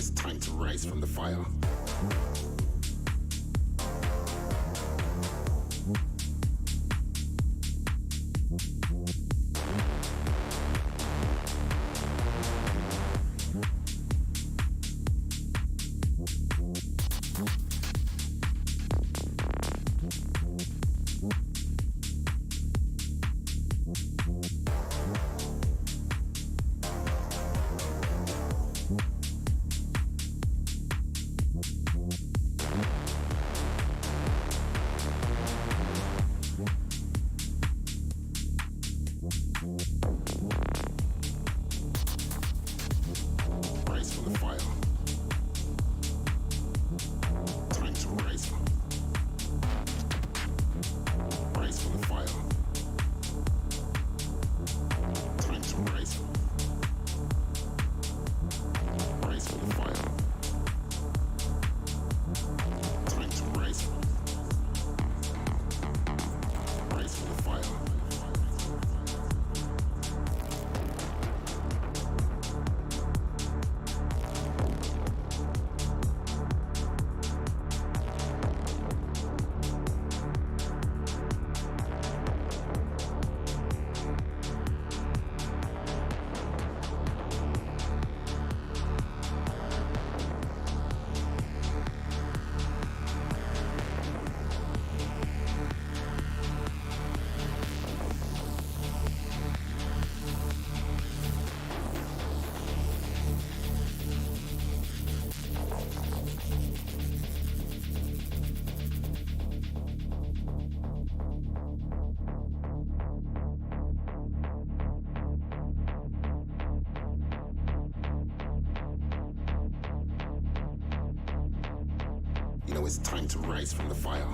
it's time to rise from the fire. It's time to rise from the fire.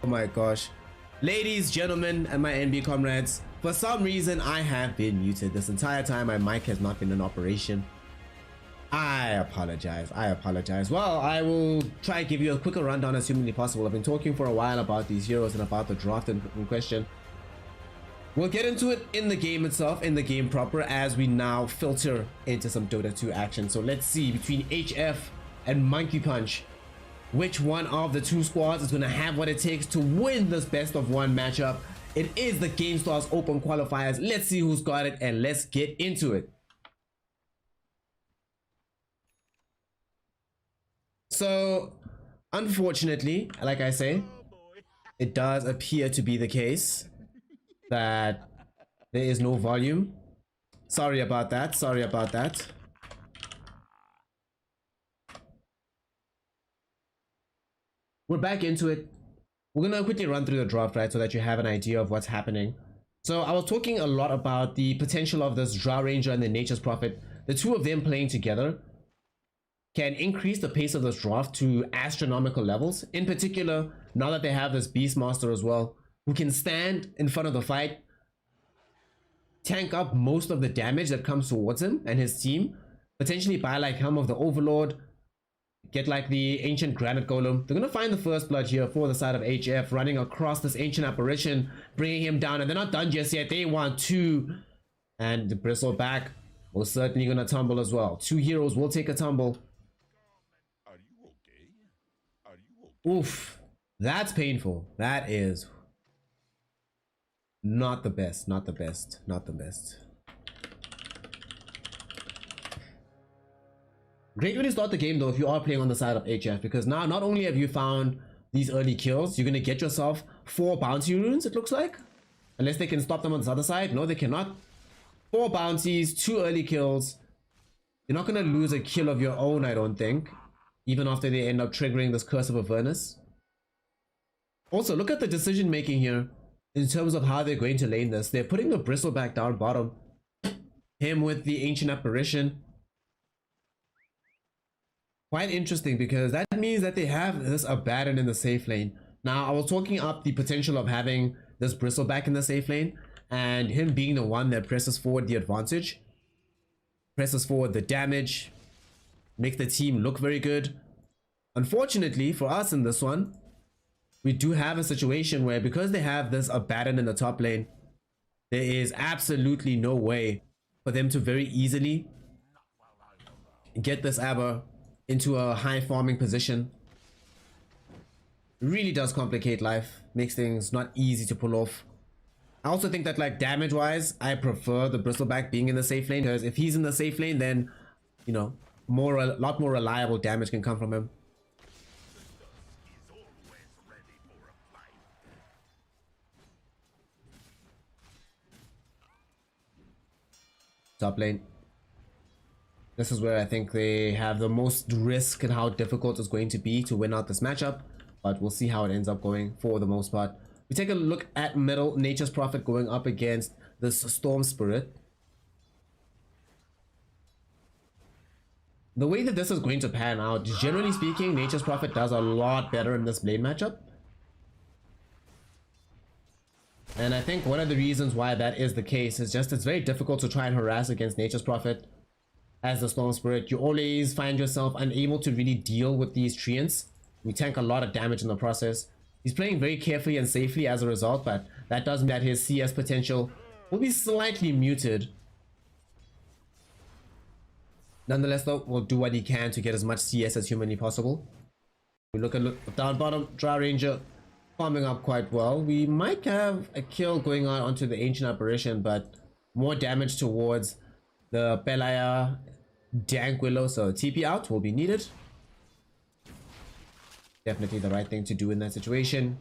Oh my gosh. Ladies, gentlemen, and my NB comrades, for some reason I have been muted this entire time. My mic has not been in operation. I apologize. Well, I will try and give you a quicker rundown as humanly possible. I've been talking for a while about these heroes and about the draft in question. We'll get into it in the game itself, in the game proper, as we now filter into some Dota 2 action. So let's see, between HF and Monkey Punch, which one of the two squads is going to have what it takes to win this best of one matchup. It is the Gamestars Open Qualifiers. Let's see who's got it and let's get into it. So, unfortunately, like I say, it does appear to be the case that there is no volume. Sorry about that. We're back into it. We're gonna quickly run through the draft, right, so that you have an idea of what's happening. So I was talking a lot about the potential of this Drow Ranger and the Nature's Prophet. The two of them playing together can increase the pace of this draft to astronomical levels. In particular, now that they have this Beastmaster as well, who can stand in front of the fight, tank up most of the damage that comes towards him and his team, potentially buy like Helm of the Overlord, get like the Ancient Granite Golem. They're gonna find the first blood here for the side of HF, running across this Ancient Apparition, bringing him down, and they're not done just yet. They want two, and the Bristleback will certainly gonna tumble as well. Two heroes will take a tumble. Are you okay? Oof, that's painful. That is not the best. Great way to start the game though if you are playing on the side of HF, because now not only have you found these early kills, you're going to get yourself 4 bounty runes, it looks like. Unless they can stop them on this other side. No, they cannot. 4 bounties, 2 early kills. You're not going to lose a kill of your own, I don't think. Even after they end up triggering this Curse of Avernus. Also, look at the decision making here in terms of how they're going to lane this. They're putting the Bristleback down bottom. Him with the Ancient Apparition. Quite interesting, because that means that they have this Abaddon in the safe lane. Now, I was talking up the potential of having this Bristleback in the safe lane, and him being the one that presses forward the advantage, presses forward the damage, makes the team look very good. Unfortunately for us in this one, we do have a situation where, because they have this Abaddon in the top lane, there is absolutely no way for them to very easily get this Aber into a high farming position. Really does complicate life, makes things not easy to pull off. I also think that, like, damage wise, I prefer the Bristleback being in the safe lane, because if he's in the safe lane, then, you know, a lot more reliable damage can come from him. Top lane. This is where I think they have the most risk and how difficult it's going to be to win out this matchup. But we'll see how it ends up going for the most part. We take a look at middle. Nature's Prophet going up against this Storm Spirit. The way that this is going to pan out, generally speaking, Nature's Prophet does a lot better in this blade matchup. And I think one of the reasons why that is the case is just it's very difficult to try and harass against Nature's Prophet. As the Storm Spirit, you always find yourself unable to really deal with these treants. We tank a lot of damage in the process. He's playing very carefully and safely as a result, but that does mean that his CS potential will be slightly muted. Nonetheless though, we'll do what he can to get as much CS as humanly possible. We look down bottom, Drow Ranger farming up quite well. We might have a kill going on onto the Ancient Apparition, but more damage towards the Belaya Dank Willow, so TP out will be needed. Definitely the right thing to do in that situation.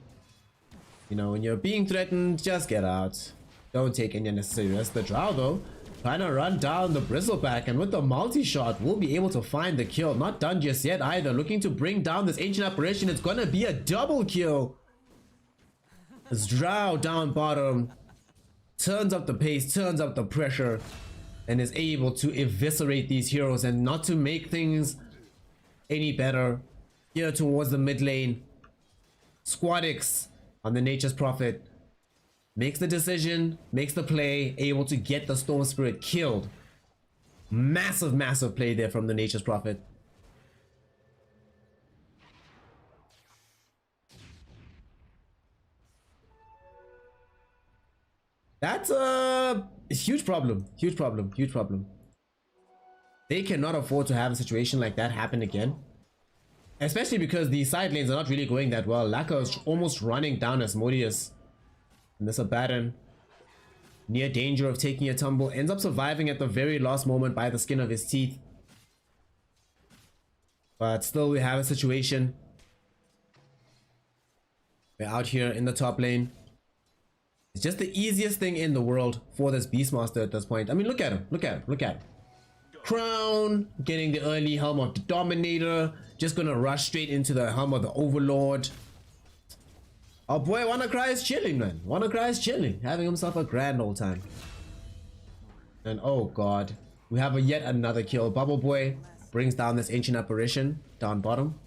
You know, when you're being threatened, just get out. Don't take any unnecessary risk. The Drow though, trying to run down the Bristleback, and with the multi-shot, we'll be able to find the kill. Not done just yet either. Looking to bring down this Ancient Apparition. It's gonna be a double kill. This Drow down bottom turns up the pace, turns up the pressure, and is able to eviscerate these heroes. And not to make things any better, here towards the mid lane, Squadix on the Nature's Prophet. Makes the decision, makes the play, able to get the Storm Spirit killed. Massive, massive play there from the Nature's Prophet. That's a huge problem. Huge problem. Huge problem. They cannot afford to have a situation like that happen again. Especially because the side lanes are not really going that well. Laka is almost running down Asmodeus. And this Abaddon, near danger of taking a tumble, ends up surviving at the very last moment by the skin of his teeth. But still we have a situation. We're out here in the top lane. It's just the easiest thing in the world for this Beastmaster at this point. I mean, look at him. Look at him. Look at him. Crown, getting the early helm of the Dominator. Just gonna rush straight into the helm of the Overlord. Oh boy, WannaCry is chilling, man. WannaCry is chilling. Having himself a grand old time. And oh god. We have yet another kill. Bubble Boy brings down this ancient apparition down bottom.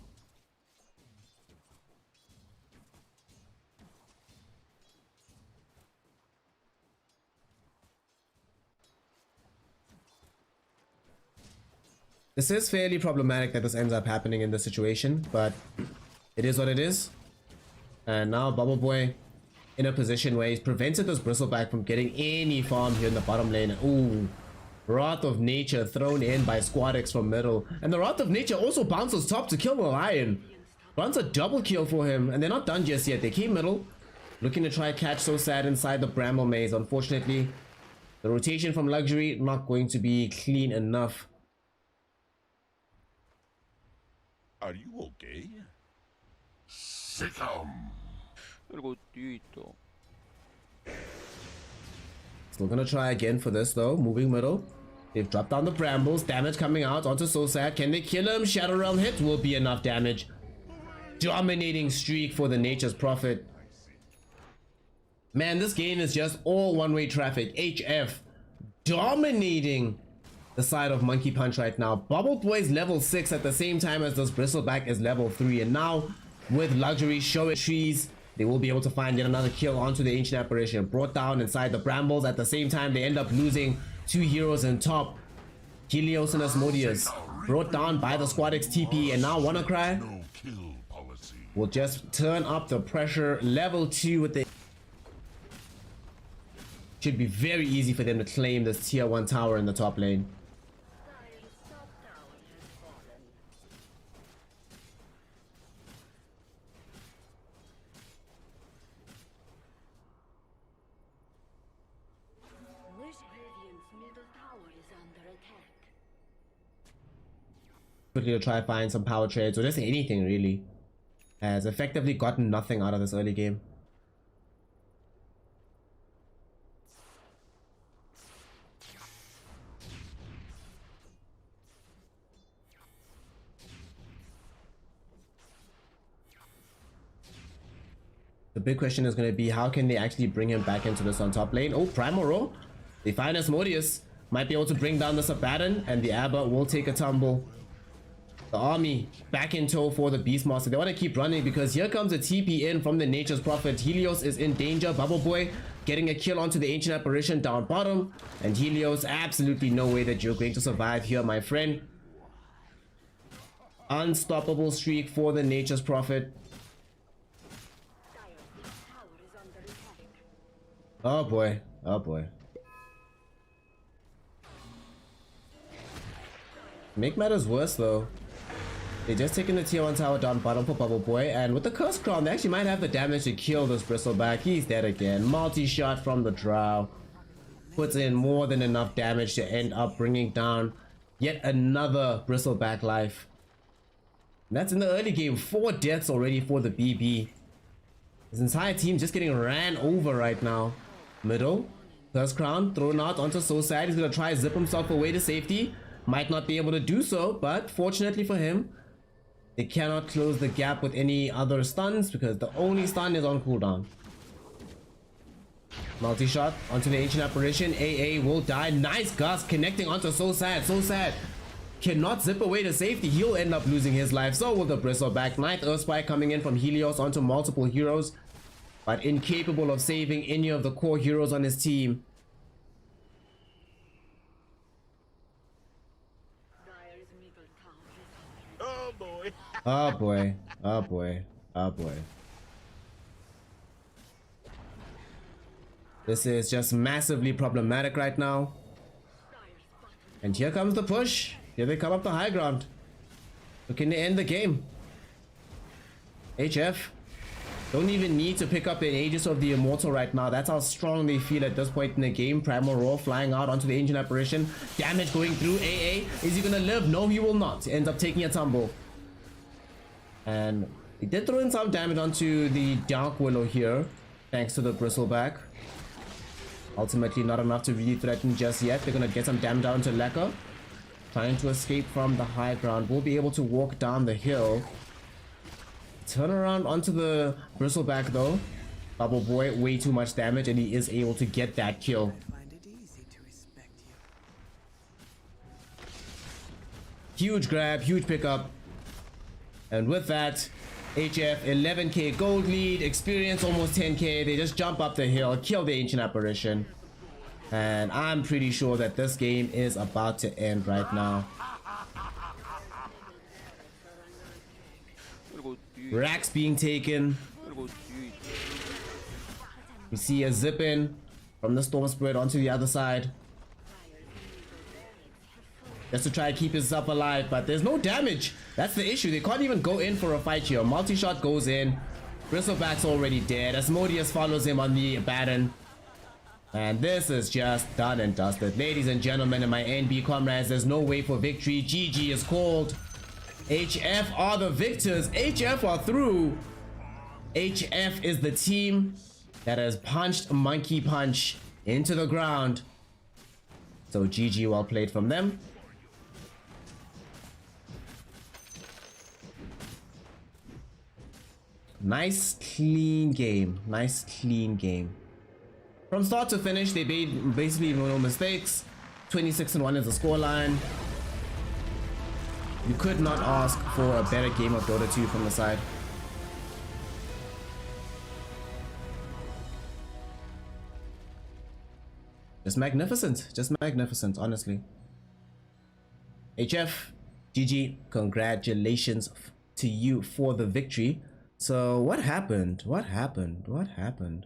This is fairly problematic that this ends up happening in this situation, but it is what it is. And now Bubble Boy in a position where he's prevented this Bristleback from getting any farm here in the bottom lane. Ooh, Wrath of Nature thrown in by SquadX from middle. And the Wrath of Nature also bounces top to kill the Lion. Runs a double kill for him, and they're not done just yet. They came middle, looking to try catch So Sad inside the Bramble Maze. Unfortunately, the rotation from Luxury not going to be clean enough. Are you okay? Succumb. 그리고 뒤에 있다. Still gonna try again for this though. Moving middle. They've dropped down the brambles. Damage coming out onto So Sad. Can they kill him? Shadow Realm hit will be enough damage. Dominating streak for the Nature's Prophet. Man, this game is just all one-way traffic. HF dominating the side of Monkey Punch right now. Bubble Boy's level 6 at the same time as this Bristleback is level 3. And now with Luxury showing trees, they will be able to find yet another kill onto the Ancient Apparition. Brought down inside the Brambles. At the same time, they end up losing two heroes in top. Helios and Asmodeus. Brought down by the SquadX TP. And now WannaCry No kill policy. will just turn up the pressure. Level 2 with the... Should be very easy for them to claim this tier 1 tower in the top lane. Quickly to try to find some power trades or just anything really. Has effectively gotten nothing out of this early game. The big question is going to be how can they actually bring him back into this on top lane. Oh, Primal Roll. They find Asmodeus. Might be able to bring down this Abaddon, and the Abba will take a tumble. The army back in tow for the Beastmaster. They want to keep running because here comes a TP in from the Nature's Prophet. Helios is in danger. Bubble Boy getting a kill onto the Ancient Apparition down bottom. And Helios, absolutely no way that you're going to survive here, my friend. Unstoppable streak for the Nature's Prophet. Oh boy. Oh boy. Make matters worse though. They're just taking the tier 1 tower down bottom for Bubble Boy, and with the Curse Crown they actually might have the damage to kill this Bristleback. He's dead again. Multi-shot from the Drow. Puts in more than enough damage to end up bringing down yet another Bristleback life. And that's in the early game. 4 deaths already for the BB. His entire team just getting ran over right now. Middle. Curse Crown thrown out onto So Sad. He's gonna try to zip himself away to safety. Might not be able to do so, but fortunately for him, they cannot close the gap with any other stuns because the only stun is on cooldown. Multi-shot onto the Ancient Apparition. AA will die. Nice gust connecting onto So Sad. So Sad cannot zip away to safety. He'll end up losing his life. So will the Bristleback. Ninth Earth Spike coming in from Helios onto multiple heroes. but incapable of saving any of the core heroes on his team. Oh boy. Oh boy, oh boy, oh boy. This is just massively problematic right now. And here comes the push. Here they come up the high ground. Looking to end the game. HF don't even need to pick up an Aegis of the Immortal right now. That's how strong they feel at this point in the game. Primal Roar flying out onto the Ancient Apparition. Damage going through. AA. Is he gonna live? No, he will not. Ends up taking a tumble. And he did throw in some damage onto the Dark Willow here, thanks to the Bristleback. Ultimately not enough to really threaten just yet. They're gonna get some damage down to Lekka. Trying to escape from the high ground. Will be able to walk down the hill. Turn around onto the Bristleback though. Bubble Boy, way too much damage, and he is able to get that kill. Huge grab, huge pickup. And with that, HF 11k gold lead, experience almost 10k. They just jump up the hill, kill the Ancient Apparition. And I'm pretty sure that this game is about to end right now. Racks being taken. We see a zip in from the Storm Spirit onto the other side. Just to try to keep himself alive, but there's no damage. That's the issue. They can't even go in for a fight here. Multi-shot goes in. Bristleback's already dead. Asmodeus follows him on the Abaddon. And this is just done and dusted. Ladies and gentlemen and my NB comrades, there's no way for victory. GG is called. HF are the victors. HF are through. HF is the team that has punched Monkey Punch into the ground. So GG, well played from them. Nice clean game. Nice clean game. From start to finish, they made basically no mistakes. 26-1 is the scoreline. You could not ask for a better game of Dota 2 from the side. Just magnificent, honestly. HF, GG, congratulations to you for the victory. So what happened? What happened?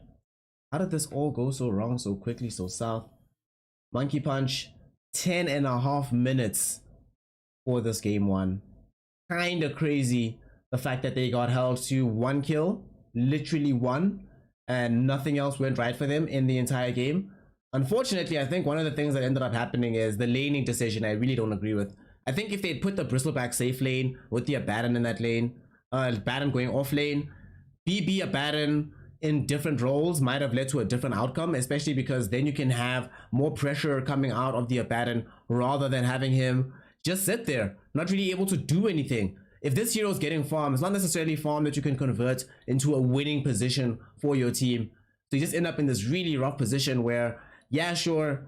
How did this all go so wrong so quickly, so south? Monkey Punch, 10.5 minutes for this game one. Kinda crazy the fact that they got held to 1 kill, literally 1, and nothing else went right for them in the entire game. Unfortunately, I think one of the things that ended up happening is the laning decision. I really don't agree with. I think if they'd put the Bristleback safe lane with the Abaddon in that lane, Abaddon going off lane, BB Abaddon in different roles might have led to a different outcome, especially because then you can have more pressure coming out of the Abaddon rather than having him just sit there, not really able to do anything. If this hero is getting farm, it's not necessarily farm that you can convert into a winning position for your team. So you just end up in this really rough position where, yeah, sure,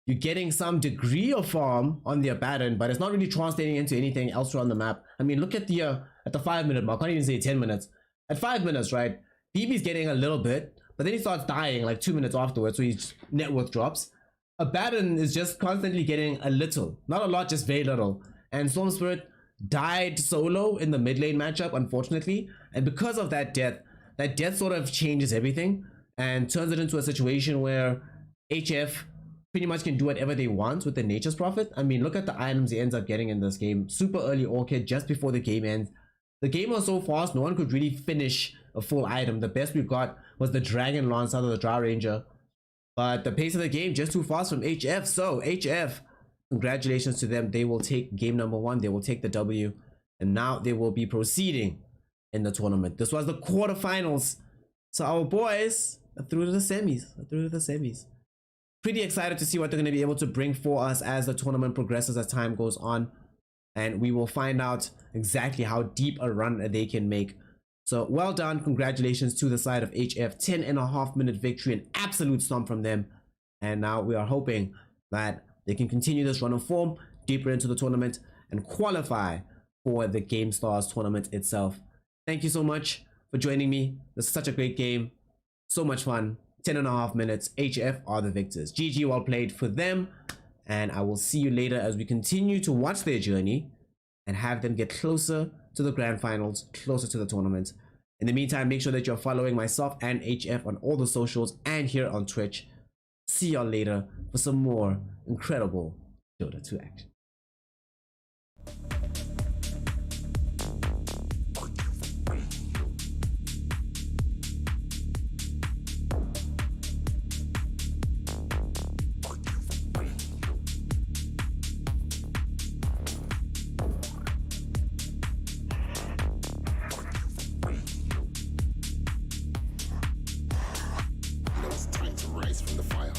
you're getting some degree of farm on the Abaddon, but it's not really translating into anything else on the map. I mean, look at the 5-minute mark. I can't even say 10 minutes. At 5 minutes, right? BB's getting a little bit, but then he starts dying like 2 minutes afterwards, so his net worth drops. Abaddon is just constantly getting a little, not a lot, just very little. And Storm Spirit died solo in the mid lane matchup, unfortunately, and because of that death sort of changes everything and turns it into a situation where HF pretty much can do whatever they want with the Nature's Prophet. I mean, look at the items he ends up getting in this game. Super early Orchid just before the game ends. The game was so fast, no one could really finish a full item. The best we got was the Dragon Lance out of the Drow Ranger. But the pace of the game just too fast from HF. So HF, congratulations to them. They will take game number 1. They will take the W. And now they will be proceeding in the tournament. This was the quarterfinals. So our boys are through to the semis. Pretty excited to see what they're going to be able to bring for us as the tournament progresses, as time goes on. And we will find out exactly how deep a run they can make. So well done. Congratulations to the side of HF. 10.5 minute victory. An absolute stomp from them. And now we are hoping that they can continue this run of form deeper into the tournament and qualify for the Gamestars tournament itself. Thank you so much for joining me. This is such a great game. So much fun. 10.5 minutes. HF are the victors. GG, well played for them. And I will see you later as we continue to watch their journey and have them get closer to the grand finals, closer to the tournament. In the meantime, make sure that you're following myself and HF on all the socials and here on Twitch. See y'all later for some more incredible Dota 2 action. You know it's time to rise from the fire.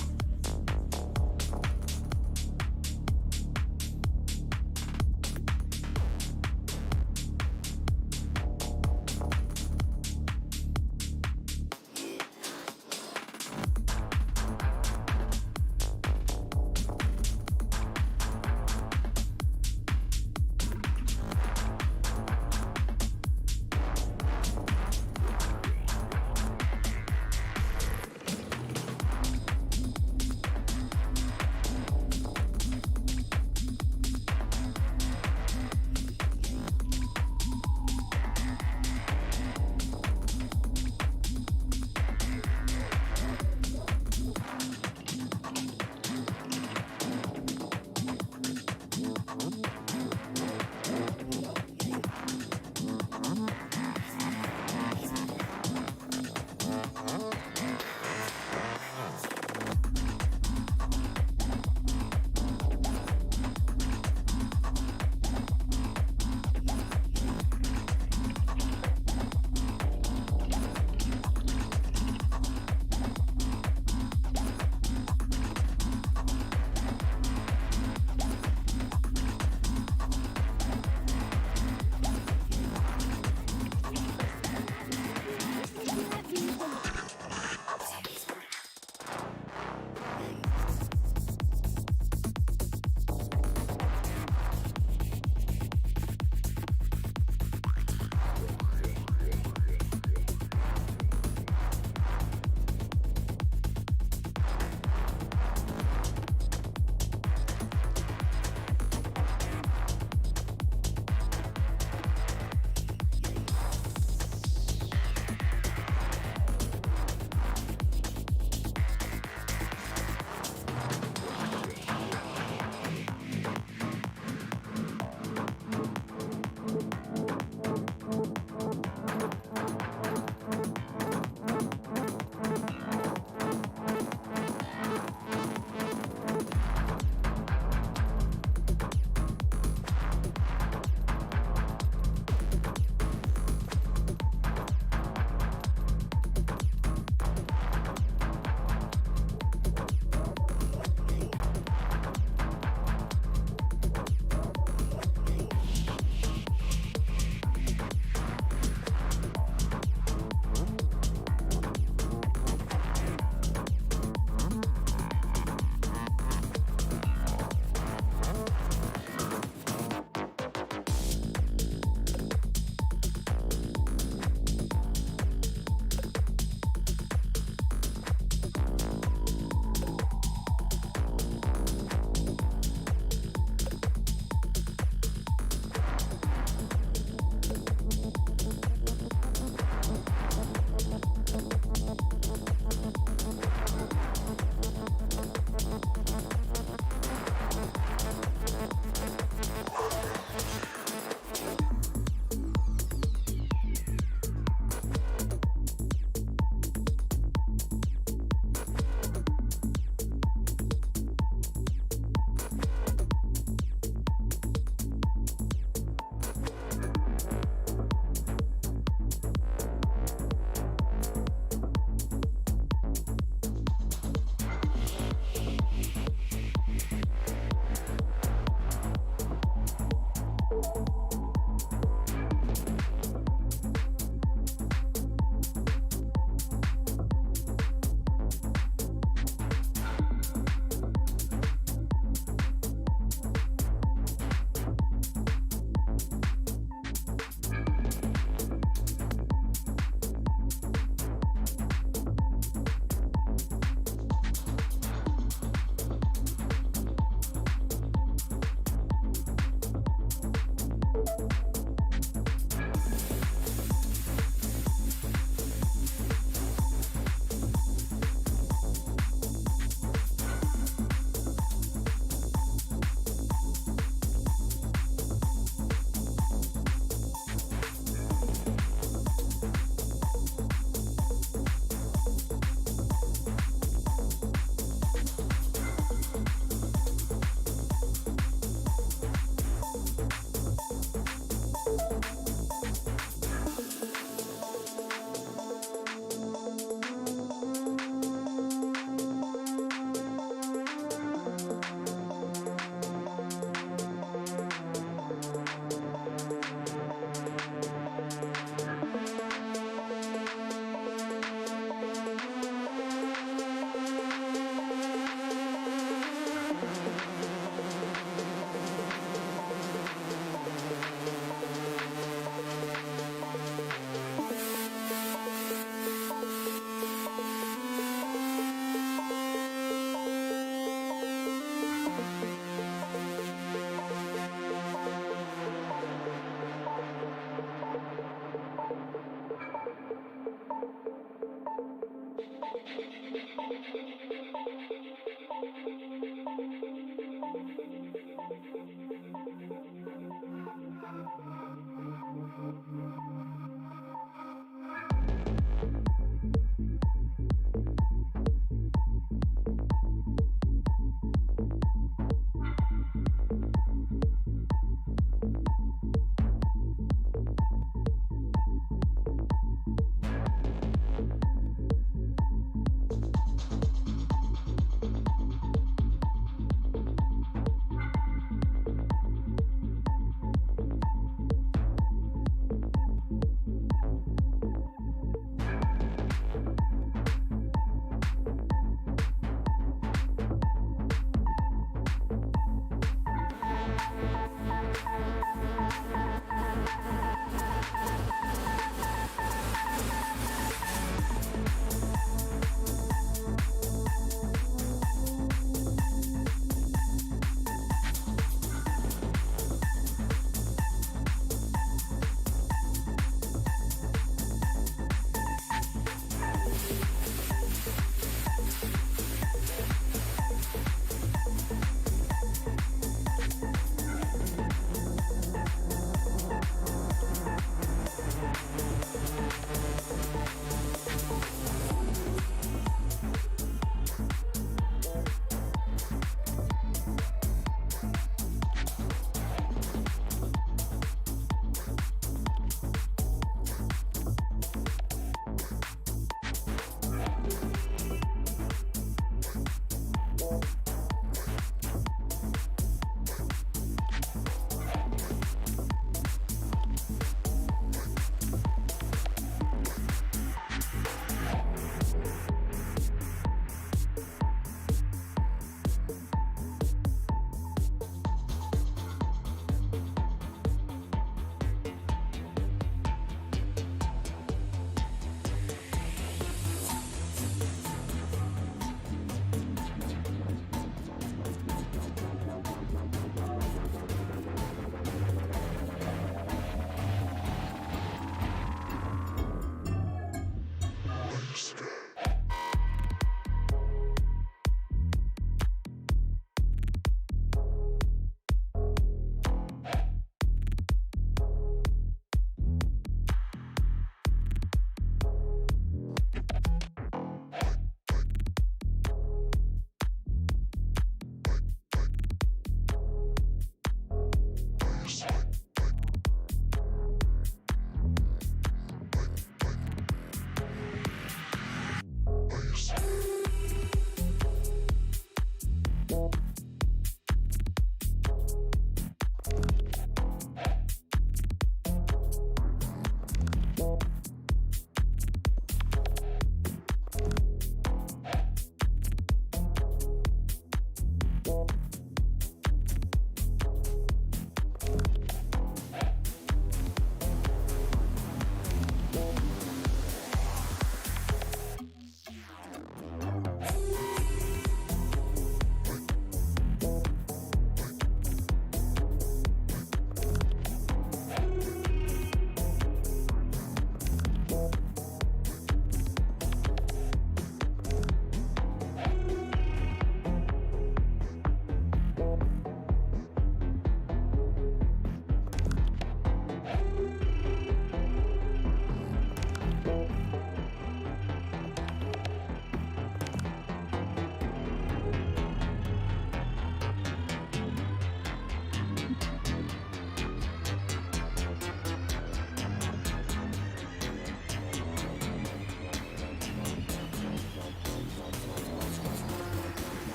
Stay.